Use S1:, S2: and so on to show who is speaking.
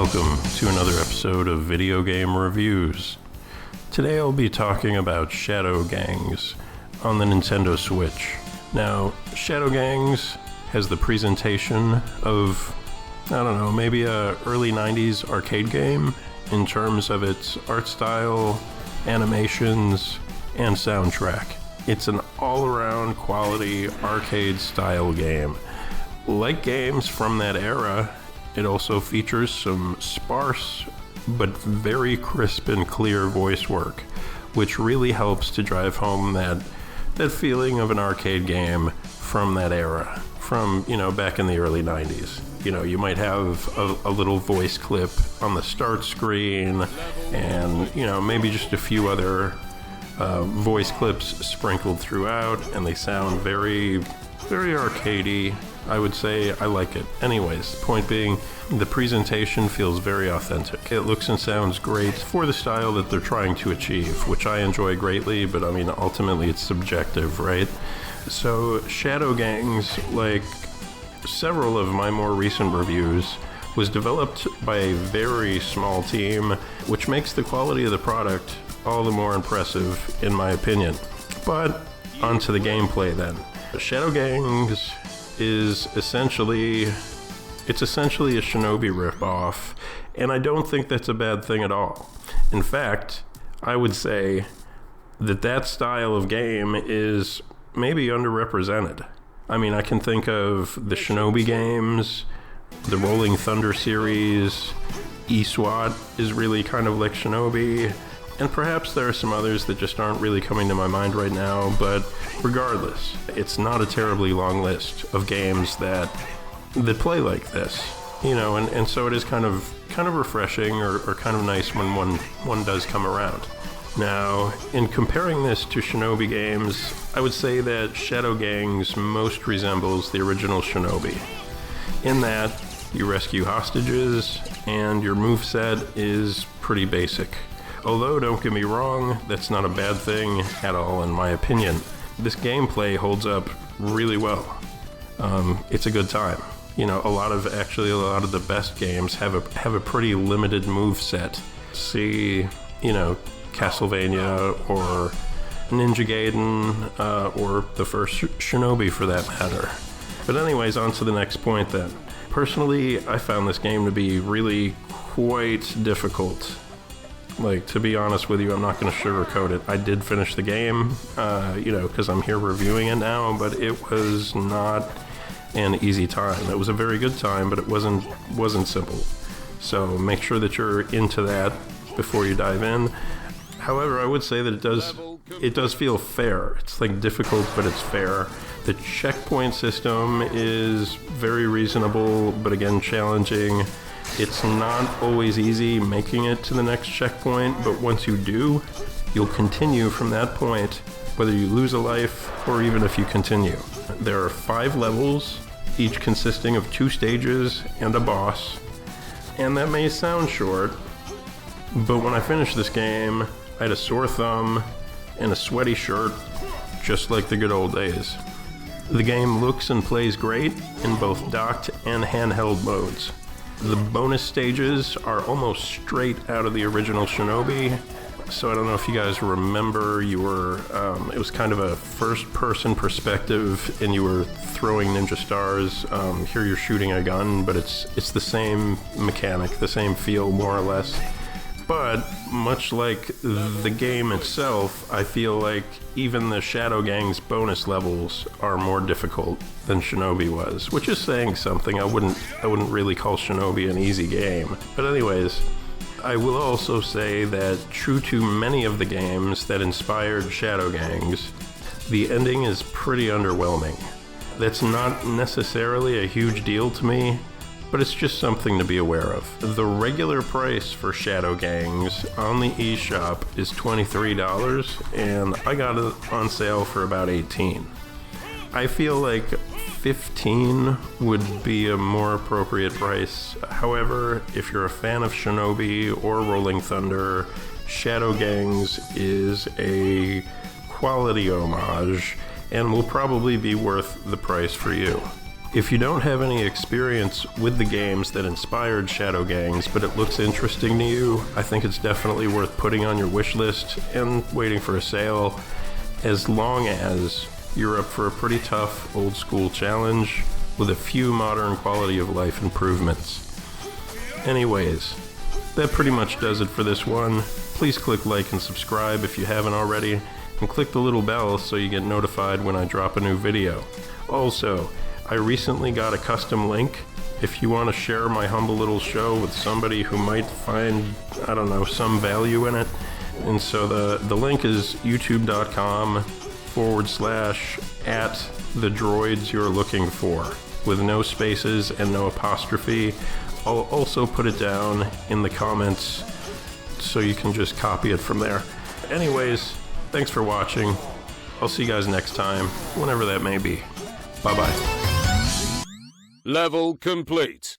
S1: Welcome to another episode of Video Game Reviews. Today I'll be talking about Shadow Gangs on the Nintendo Switch. Now, Shadow Gangs has the presentation of, maybe a early 90s arcade game in terms of its art style, animations, and soundtrack. It's an all-around quality arcade-style game. Like games from that era, it also features some sparse but very crisp and clear voice work, which really helps to drive home that feeling of an arcade game from that era, from, back in the early 90s. You might have a little voice clip on the start screen and, maybe just a few other voice clips sprinkled throughout, and they sound very, very arcadey. I would say I like it. Anyways, point being, the presentation feels very authentic. It looks and sounds great for the style that they're trying to achieve, which I enjoy greatly, but ultimately it's subjective, right? So Shadow Gangs, like several of my more recent reviews, was developed by a very small team, which makes the quality of the product all the more impressive, in my opinion. But onto the gameplay then. Shadow Gangs is essentially a Shinobi ripoff, and I don't think that's a bad thing at all. In fact, I would say that style of game is maybe underrepresented. I can think of the Shinobi games, the Rolling Thunder series, E-SWAT is really kind of like Shinobi, and perhaps there are some others that just aren't really coming to my mind right now, but regardless, it's not a terribly long list of games that play like this, and so it is kind of refreshing or kind of nice when one does come around. Now, in comparing this to Shinobi games, I would say that Shadow Gangs most resembles the original Shinobi, in that you rescue hostages and your moveset is pretty basic. Although, don't get me wrong, that's not a bad thing at all in my opinion. This gameplay holds up really well. It's a good time. A lot of the best games have a pretty limited moveset. See, Castlevania or Ninja Gaiden, or the first Shinobi for that matter. But anyways, on to the next point then. Personally, I found this game to be really quite difficult. To be honest with you, I'm not going to sugarcoat it. I did finish the game, because I'm here reviewing it now, but it was not an easy time. It was a very good time, but it wasn't simple. So make sure that you're into that before you dive in. However, I would say that it does feel fair. It's difficult, but it's fair. The checkpoint system is very reasonable, but again, challenging. It's not always easy making it to the next checkpoint, but once you do, you'll continue from that point, whether you lose a life or even if you continue. There are 5 levels, each consisting of 2 stages and a boss. And that may sound short, but when I finished this game, I had a sore thumb and a sweaty shirt, just like the good old days. The game looks and plays great in both docked and handheld modes. The bonus stages are almost straight out of the original Shinobi, so I don't know if you guys remember, it was kind of a first-person perspective, and you were throwing ninja stars. Here you're shooting a gun, but it's the same mechanic, the same feel, more or less. But much like the game itself, I feel like even the Shadow Gangs bonus levels are more difficult than Shinobi was, which is saying something. I wouldn't really call Shinobi an easy game. But anyways, I will also say that true to many of the games that inspired Shadow Gangs, the ending is pretty underwhelming. That's not necessarily a huge deal to me, but it's just something to be aware of. The regular price for Shadow Gangs on the eShop is $23, and I got it on sale for about $18. I feel like $15 would be a more appropriate price. However, if you're a fan of Shinobi or Rolling Thunder, Shadow Gangs is a quality homage and will probably be worth the price for you. If you don't have any experience with the games that inspired Shadow Gangs, but it looks interesting to you, I think it's definitely worth putting on your wish list and waiting for a sale, as long as you're up for a pretty tough old school challenge with a few modern quality of life improvements. Anyways, that pretty much does it for this one. Please click like and subscribe if you haven't already, and click the little bell so you get notified when I drop a new video. Also, I recently got a custom link if you want to share my humble little show with somebody who might find, I don't know, some value in it. And so the link is youtube.com/@the-droids you're looking for, with no spaces and no apostrophe. I'll also put it down in the comments so you can just copy it from there. Anyways, thanks for watching. I'll see you guys next time, whenever that may be. Bye-bye.
S2: Level complete.